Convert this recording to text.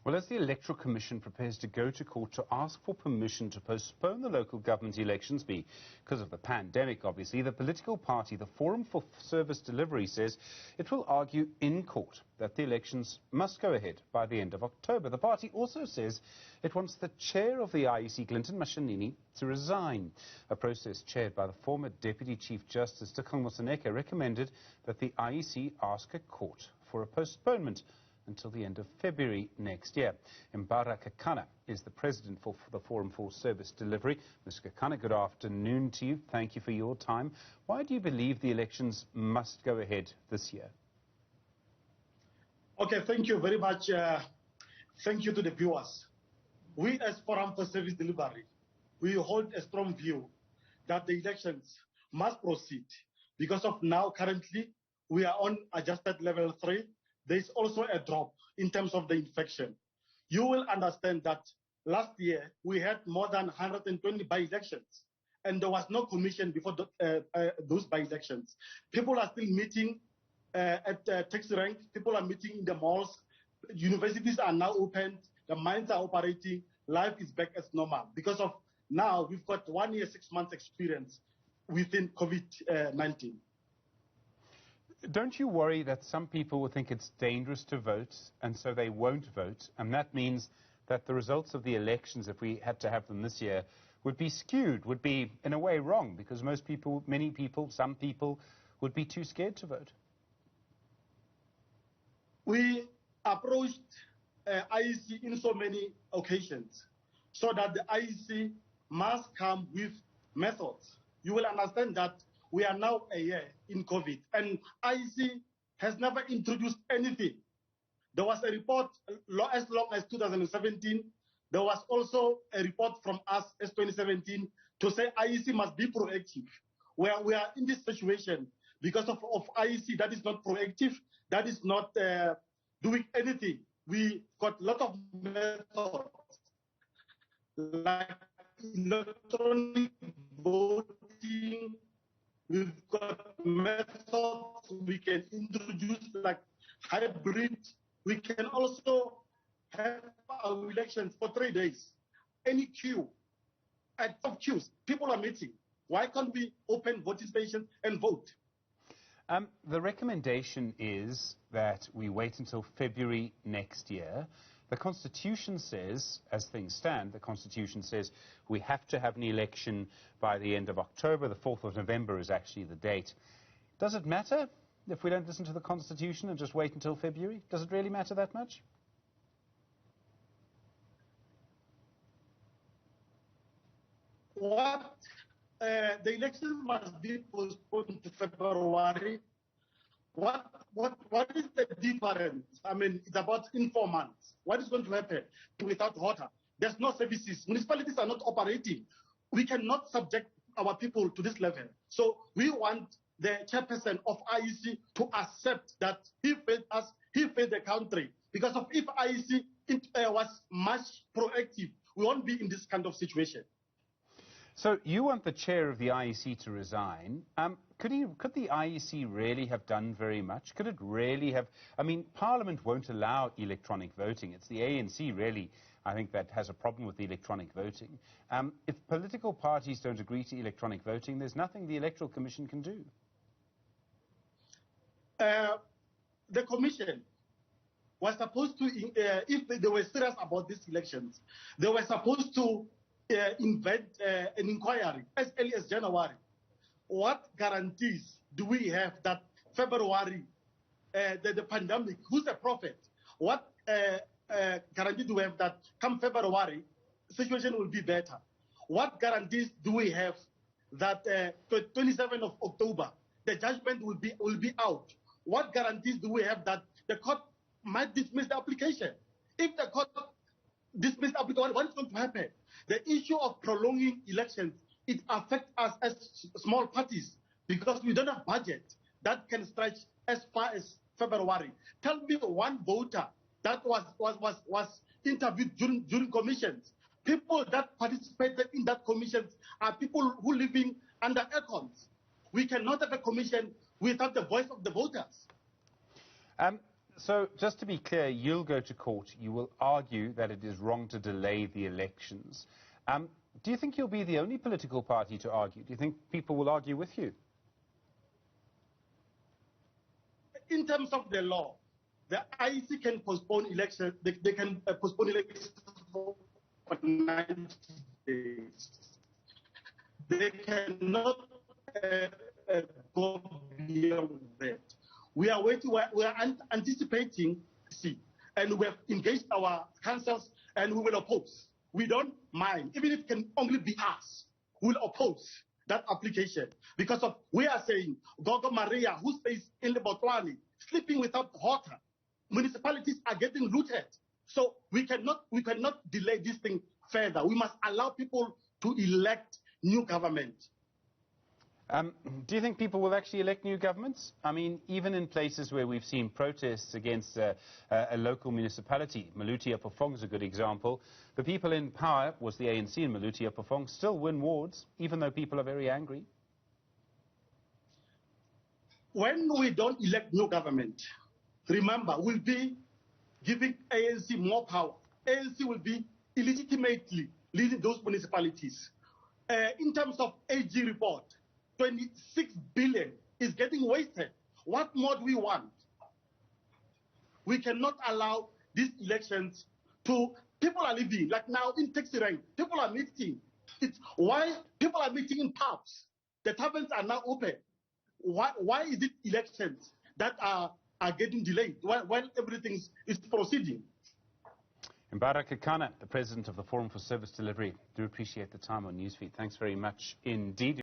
Well, as the Electoral Commission prepares to go to court to ask for permission to postpone the local government elections because of the pandemic, obviously, the political party, the Forum for Service Delivery, says it will argue in court that the elections must go ahead by the end of October. The party also says it wants the chair of the IEC, Clinton Mashinini, to resign. A process chaired by the former Deputy Chief Justice, Tikang Moseneke, recommended that the IEC ask a court for a postponement until the end of February next year. Mbara Kakana is the president for the Forum for Service Delivery. Mr. Kakana, good afternoon to you. Thank you for your time. Why do you believe the elections must go ahead this year? Okay, thank you very much. Thank you to the viewers. We as Forum for Service Delivery, we hold a strong view that the elections must proceed because of now currently we are on adjusted level 3. There is also a drop in terms of the infection. You will understand that last year we had more than 120 by-elections and there was no commission before those by-elections. People are still meeting at taxi rank, people are meeting in the malls, universities are now open, the mines are operating, life is back as normal. Because of now we've got 1 year, 6 months experience within COVID-19. Don't you worry that some people will think it's dangerous to vote and so they won't vote, and that means that the results of the elections, if we had to have them this year, would be skewed, would be in a way wrong, because most people, many people, some people would be too scared to vote? We approached IEC in so many occasions so that the IEC must come with methods. You will understand that we are now a year in COVID, and IEC has never introduced anything. There was a report as long as 2017. There was also a report from us as 2017 to say IEC must be proactive. Where we are in this situation because of IEC that is not proactive, that is not doing anything. We got a lot of methods like electronic voting. We've got methods we can introduce like hybrid. We can also have our elections for 3 days. Any queue, at top queues, people are meeting. Why can't we open voting stations and vote? The recommendation is that we wait until February next year. The Constitution says, as things stand, the Constitution says we have to have an election by the end of October. The 4th of November is actually the date. Does it matter if we don't listen to the Constitution and just wait until February? Does it really matter that much? The election must be postponed to February. What is the difference? I mean, it's about in 4 months. What is going to happen without water? There's no services. Municipalities are not operating. We cannot subject our people to this level. So we want the chairperson of IEC to accept that he failed us, he failed the country. Because of if IEC was much proactive, we won't be in this kind of situation. So you want the chair of the IEC to resign. Could the IEC really have done very much? Could it really have? I mean, Parliament won't allow electronic voting. It's the ANC really, I think, that has a problem with the electronic voting. If political parties don't agree to electronic voting, there's nothing the Electoral Commission can do. The Commission was supposed to, if they were serious about these elections, they were supposed to invent an inquiry as early as January. What guarantees do we have that February, the pandemic, who's a prophet? What guarantee do we have that come February, the situation will be better? What guarantees do we have that 27th of October, the judgment will be out? What guarantees do we have that the court might dismiss the application? If the court dismiss the application, what is going to happen? The issue of prolonging elections, it affects us as small parties because we don't have budget that can stretch as far as February. Tell me one voter that was interviewed during commissions. People that participated in that commissions are people who are living under aircons. We cannot have a commission without the voice of the voters. So, just to be clear, you'll go to court. You will argue that it is wrong to delay the elections. Do you think you'll be the only political party to argue? Do you think people will argue with you? In terms of the law, the IEC can postpone elections. They can postpone elections for 90 days. They cannot go beyond that. We are waiting. We are anticipating, and we have engaged our councils, and we will oppose. We don't mind, even if it can only be us. We will oppose that application because of we are saying Gogo Maria, who stays in the Botswana, sleeping without water. Municipalities are getting looted, so we cannot delay this thing further. We must allow people to elect new government. Do you think people will actually elect new governments? I mean, even in places where we've seen protests against a local municipality, Maluti-Apofong is a good example, the people in power, was the ANC in Maluti-Apofong, still win wards, even though people are very angry. When we don't elect new government, remember, we'll be giving ANC more power. ANC will be illegitimately leading those municipalities. In terms of AG report, 26 billion is getting wasted. What more do we want? We cannot allow these elections to... People are living, like now in Taxirank, people are meeting. It's why people are meeting in pubs. The taverns are now open. Why is it elections that are getting delayed while everything is proceeding? Mbaraka Kekana, the president of the Forum for Service Delivery, do appreciate the time on Newsfeed. Thanks very much indeed.